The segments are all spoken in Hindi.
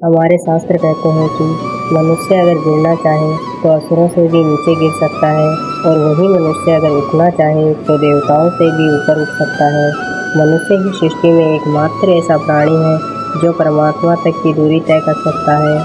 हमारे शास्त्र कहते हैं कि मनुष्य अगर गिरना चाहे तो असुरों से भी नीचे गिर सकता है और वही मनुष्य अगर उठना चाहे तो देवताओं से भी ऊपर उठ सकता है। मनुष्य ही सृष्टि में एकमात्र ऐसा प्राणी है जो परमात्मा तक की दूरी तय कर सकता है।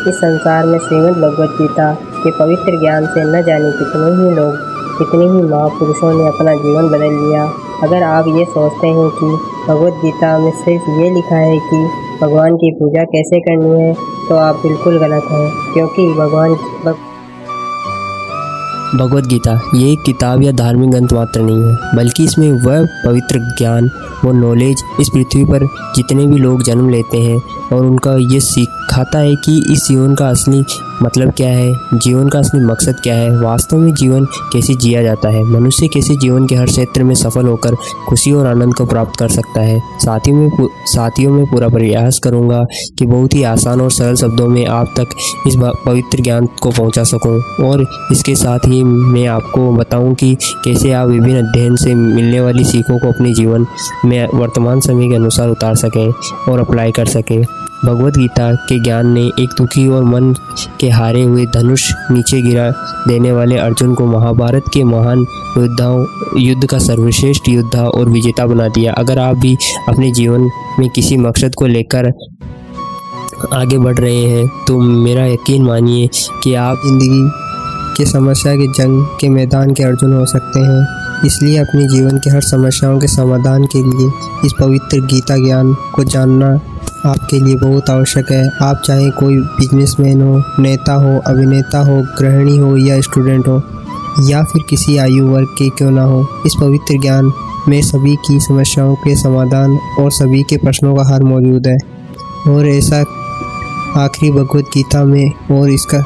इस संसार में श्रीमद् भगवद गीता के पवित्र ज्ञान से न जाने कितने ही लोग, कितने ही महापुरुषों ने अपना जीवन बदल लिया। अगर आप ये सोचते हैं कि भगवद गीता में सिर्फ ये लिखा है कि भगवान की पूजा कैसे करनी है, तो आप बिल्कुल गलत हैं, क्योंकि भगवद गीता ये एक किताब या धार्मिक ग्रंथ मात्र नहीं है, बल्कि इसमें वह पवित्र ज्ञान, वो नॉलेज इस पृथ्वी पर जितने भी लोग जन्म लेते हैं और उनका ये सिखाता है कि इस जीवन का असली मतलब क्या है, जीवन का असली मकसद क्या है, वास्तव में जीवन कैसे जिया जाता है, मनुष्य कैसे जीवन के हर क्षेत्र में सफल होकर खुशी और आनंद को प्राप्त कर सकता है। साथियों में पूरा प्रयास करूँगा कि बहुत ही आसान और सरल शब्दों में आप तक इस पवित्र ज्ञान को पहुँचा सकूँ, और इसके साथ ही मैं आपको बताऊं कि कैसे आप विभिन्न अध्ययन से मिलने वाली सीखों को अपने जीवन में वर्तमान समय के अनुसार उतार सकें और अप्लाई कर सकें। भगवद गीता के ज्ञान ने एक दुखी और मन के हारे हुए धनुष नीचे गिरा देने वाले अर्जुन को महाभारत के महान युद्ध का सर्वश्रेष्ठ योद्धा और विजेता बना दिया। अगर आप भी अपने जीवन में किसी मकसद को लेकर आगे बढ़ रहे हैं तो मेरा यकीन मानिए कि आप जिंदगी की समस्या के जंग के मैदान के अर्जुन हो सकते हैं। इसलिए अपने जीवन के हर समस्याओं के समाधान के लिए इस पवित्र गीता ज्ञान को जानना आपके लिए बहुत आवश्यक है। आप चाहे कोई बिजनेसमैन हो, नेता हो, अभिनेता हो, गृहिणी हो या स्टूडेंट हो, या फिर किसी आयु वर्ग के क्यों ना हो, इस पवित्र ज्ञान में सभी की समस्याओं के समाधान और सभी के प्रश्नों का हल मौजूद है। और ऐसा आखिरी भगवद गीता में, और इसका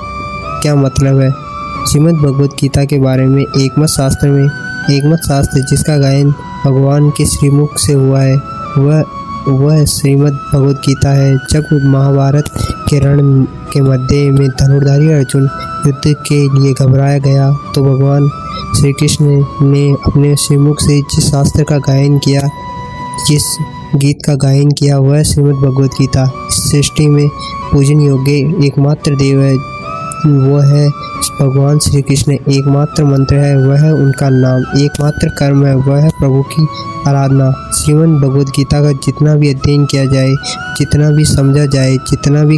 क्या मतलब है? श्रीमद् भगवद गीता के बारे में एकमत शास्त्र जिसका गायन भगवान के श्रीमुख से हुआ है वह श्रीमद् भगवद गीता है। जब महाभारत के रण के मध्य में धनुर्धारी अर्जुन युद्ध के लिए घबराया गया तो भगवान श्री कृष्ण ने अपने श्रीमुख से जिस शास्त्र का गायन किया, जिस गीत का गायन किया, वह श्रीमद् भगवद गीता। इस सृष्टि में पूजन योग्य एकमात्र देव है, वो है भगवान श्री कृष्ण। एकमात्र मंत्र है, वह है उनका नाम। एकमात्र कर्म है, वह है प्रभु की आराधना। श्रीमद् भगवद गीता का जितना भी अध्ययन किया जाए, जितना भी समझा जाए, जितना भी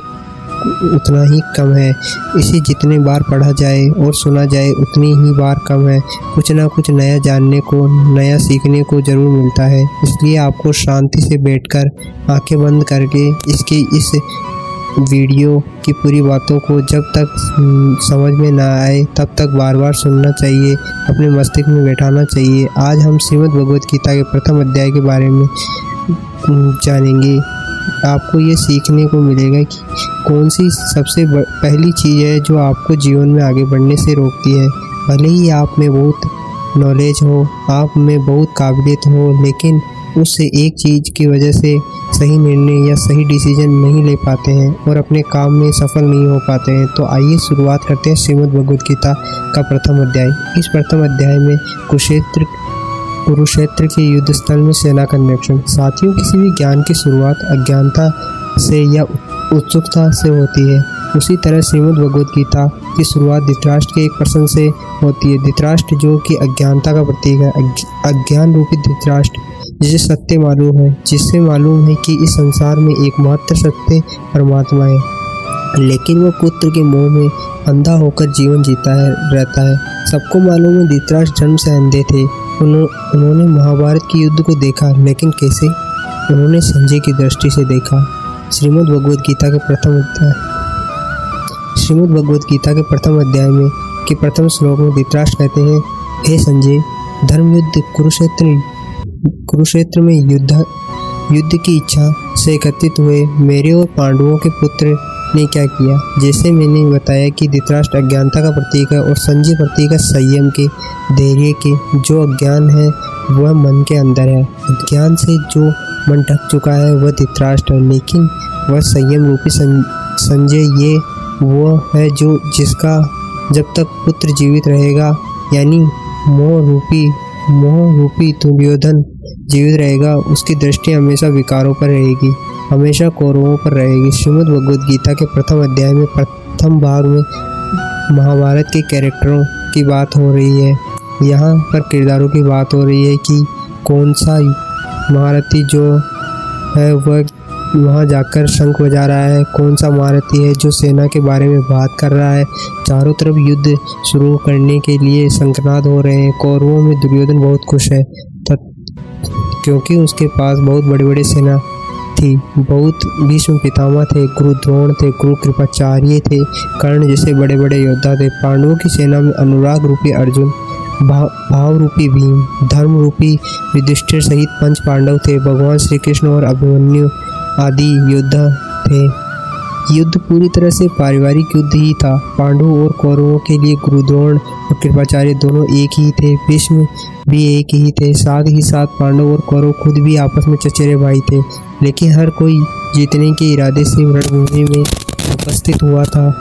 उतना ही कम है। इसे जितने बार पढ़ा जाए और सुना जाए उतनी ही बार कम है। कुछ ना कुछ नया जानने को, नया सीखने को ज़रूर मिलता है। इसलिए आपको शांति से बैठकर आंखें बंद करके इस वीडियो की पूरी बातों को जब तक समझ में ना आए तब तक बार बार सुनना चाहिए, अपने मस्तिष्क में बैठाना चाहिए। आज हम श्रीमद् भगवद गीता के प्रथम अध्याय के बारे में जानेंगे। आपको ये सीखने को मिलेगा कि कौन सी सबसे पहली चीज़ है जो आपको जीवन में आगे बढ़ने से रोकती है। भले ही आप में बहुत नॉलेज हो, आप में बहुत काबिलियत हो, लेकिन उससे एक चीज़ की वजह से सही निर्णय या सही डिसीजन नहीं ले पाते हैं और अपने काम में सफल नहीं हो पाते हैं। तो आइए शुरुआत करते हैं श्रीमद् भगवद गीता का प्रथम अध्याय। इस प्रथम अध्याय में कुरुक्षेत्र के युद्ध स्थल में सेना का निरीक्षण। साथियों, किसी भी ज्ञान की शुरुआत अज्ञानता से या उत्सुकता से होती है, उसी तरह श्रीमद् भगवद गीता की शुरुआत धृतराष्ट्र के एक प्रश्न से होती है। धृतराष्ट्र जो कि अज्ञानता का प्रतीक है, अज्ञान रूपी धृतराष्ट्र जिसे सत्य मालूम है, जिससे मालूम है कि इस संसार में एकमात्र सत्य परमात्मा है, लेकिन वो पुत्र के मोह में अंधा होकर जीवन जीता रहता है। सबको मालूम है धृतराष्ट्र जन्म से अंधे थे। उन्होंने महाभारत के युद्ध को देखा, लेकिन कैसे? उन्होंने संजय की दृष्टि से देखा। श्रीमद् भगवद गीता के प्रथम अध्याय में के प्रथम श्लोक में धृतराष्ट्र कहते हैं, हे संजय, धर्म युद्ध कुरुक्षेत्र में युद्ध की इच्छा से एकत्रित हुए मेरे और पांडवों के पुत्र ने क्या किया? जैसे मैंने बताया कि धृतराष्ट्र अज्ञानता का प्रतीक है और संजय प्रतीक है संयम के, धैर्य के। जो अज्ञान है वह मन के अंदर है। अज्ञान से जो मन ढक चुका है वह धृतराष्ट्र है, लेकिन वह संयम रूपी संजय ये वो है जो जिसका जब तक पुत्र जीवित रहेगा, यानी मोह रूपी दुर्योधन जीवित रहेगा उसकी दृष्टि हमेशा विकारों पर रहेगी, हमेशा कौरवों पर रहेगी। श्रीमद् भगवद गीता के प्रथम अध्याय में प्रथम भाग में महाभारत के कैरेक्टरों की बात हो रही है। यहाँ पर किरदारों की बात हो रही है कि कौन सा महारथी जो है वह वहाँ जाकर शंख बजा रहा है, कौन सा महारथी है जो सेना के बारे में बात कर रहा है। चारों तरफ युद्ध शुरू करने के लिए शंखनाद हो रहे हैं। कौरवों में दुर्योधन बहुत खुश है क्योंकि उसके पास बहुत बड़ी बड़ी सेना थी। बहुत भीष्म पितामह थे, गुरु द्रोण थे, गुरु कृपाचार्य थे, कर्ण जैसे बड़े बड़े योद्धा थे। पांडवों की सेना में अनुराग रूपी अर्जुन, भाव रूपी भीम, धर्म रूपी युधिष्ठिर सहित 5 पांडव थे। भगवान श्री कृष्ण और अभिमन्यु आदि योद्धा थे। युद्ध पूरी तरह से पारिवारिक युद्ध ही था। पांडवों और कौरवों के लिए गुरु द्रोण और कृपाचार्य दोनों एक ही थे, भीष्म भी एक ही थे। साथ ही साथ पांडव और कौरव खुद भी आपस में चचेरे भाई थे, लेकिन हर कोई जीतने के इरादे से रणभूमि में उपस्थित हुआ था।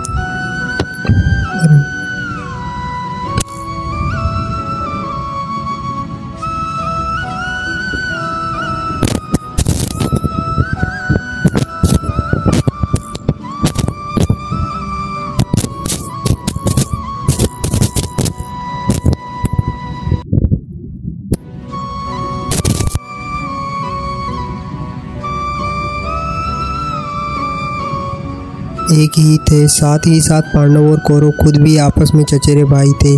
एक ही थे। साथ ही साथ पांडव और कौरव खुद भी आपस में चचेरे भाई थे,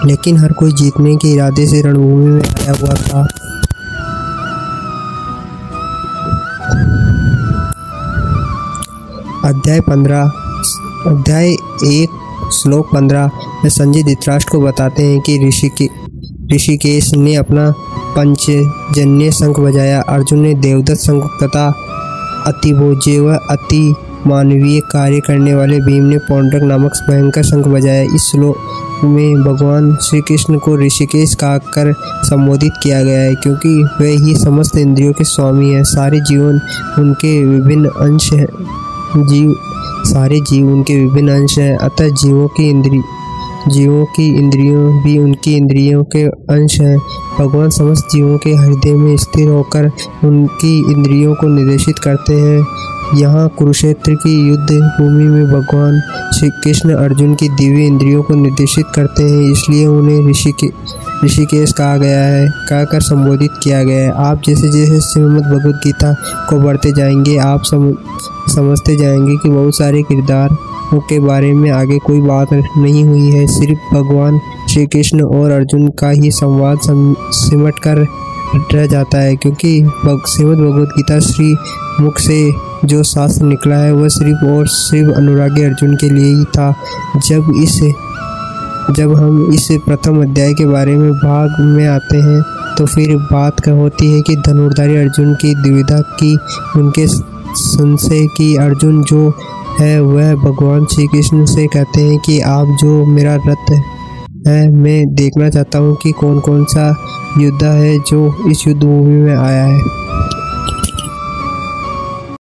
लेकिन हर कोई जीतने के इरादे से रणभूमि में आया हुआ था। अध्याय 1 श्लोक 15 में संजय धृतराष्ट्र को बताते हैं कि ऋषिकेश ने अपना पंचजन्य शंख बजाया, अर्जुन ने देवदत्त शंख तथा अतिभोज्य व अति मानवीय कार्य करने वाले भीम ने पौंड्रक नामक भयंकर शंख बजाया। इस श्लोक में भगवान श्री कृष्ण को ऋषिकेश कहकर संबोधित किया गया है, क्योंकि वे ही समस्त इंद्रियों के स्वामी हैं। सारे जीव उनके विभिन्न अंश हैं। अतः जीवों की इंद्रियों भी उनकी इंद्रियों के अंश हैं। भगवान समस्त जीवों के हृदय में स्थिर होकर उनकी इंद्रियों को निर्देशित करते हैं। यहाँ कुरुक्षेत्र की युद्ध भूमि में भगवान श्री कृष्ण अर्जुन की दिव्य इंद्रियों को निर्देशित करते हैं, इसलिए उन्हें ऋषिकेश कहकर संबोधित किया गया है। आप जैसे जैसे श्रीमद् भगवद गीता को पढ़ते जाएंगे, आप समझते जाएंगे कि बहुत सारे किरदारों के बारे में आगे कोई बात नहीं हुई है। सिर्फ भगवान श्री कृष्ण और अर्जुन का ही संवाद सिमट कर रह जाता है, क्योंकि श्रीमद् भगवद गीता श्री मुख से जो शास्त्र निकला है वह सिर्फ और सिर्फ अनुरागी अर्जुन के लिए ही था। जब हम इस प्रथम अध्याय के बारे में भाग में आते हैं तो फिर बात होती है कि धनुर्धारी अर्जुन की दुविधा की, उनके संशय की। अर्जुन जो है वह भगवान श्री कृष्ण से कहते हैं कि आप जो मेरा रथ है, मैं देखना चाहता हूँ कि कौन कौन सा योद्धा है जो इस युद्ध भूमि में आया है।